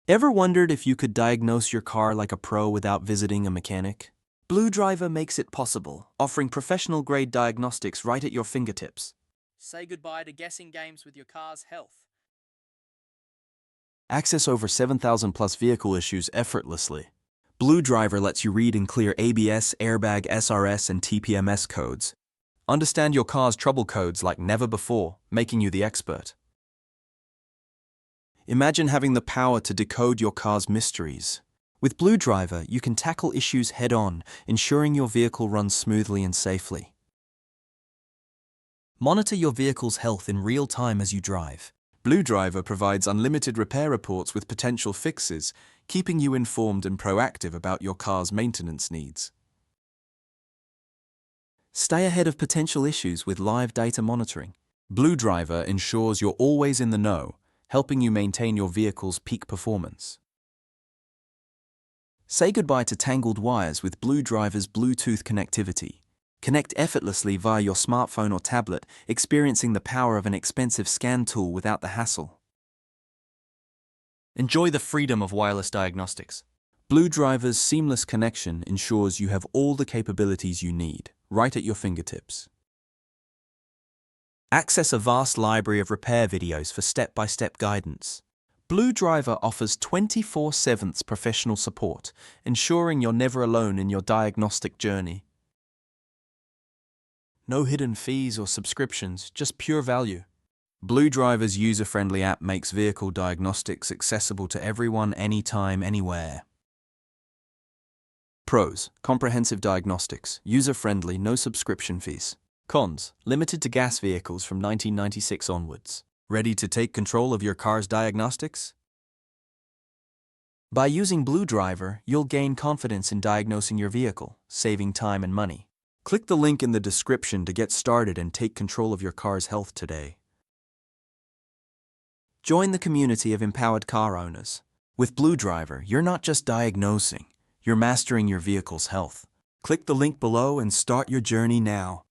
Ever wondered if you could diagnose your car like a pro without visiting a mechanic? BlueDriver makes it possible, offering professional-grade diagnostics right at your fingertips. Say goodbye to guessing games with your car's health. Access over 7,000 plus vehicle issues effortlessly. BlueDriver lets you read and clear ABS, airbag, SRS, and TPMS codes. Understand your car's trouble codes like never before, making you the expert. Imagine having the power to decode your car's mysteries. With BlueDriver, you can tackle issues head-on, ensuring your vehicle runs smoothly and safely. Monitor your vehicle's health in real time as you drive. BlueDriver provides unlimited repair reports with potential fixes, keeping you informed and proactive about your car's maintenance needs. Stay ahead of potential issues with live data monitoring. BlueDriver ensures you're always in the know, helping you maintain your vehicle's peak performance. Say goodbye to tangled wires with BlueDriver's Bluetooth connectivity. Connect effortlessly via your smartphone or tablet, experiencing the power of an expensive scan tool without the hassle. Enjoy the freedom of wireless diagnostics. BlueDriver's seamless connection ensures you have all the capabilities you need, right at your fingertips. Access a vast library of repair videos for step-by-step guidance. BlueDriver offers 24/7 professional support, ensuring you're never alone in your diagnostic journey. No hidden fees or subscriptions, just pure value. BlueDriver's user-friendly app makes vehicle diagnostics accessible to everyone, anytime, anywhere. Pros: comprehensive diagnostics, user-friendly, no subscription fees. Cons: limited to gas vehicles from 1996 onwards. Ready to take control of your car's diagnostics? By using BlueDriver, you'll gain confidence in diagnosing your vehicle, saving time and money. Click the link in the description to get started and take control of your car's health today. Join the community of empowered car owners. With BlueDriver, you're not just diagnosing, you're mastering your vehicle's health. Click the link below and start your journey now.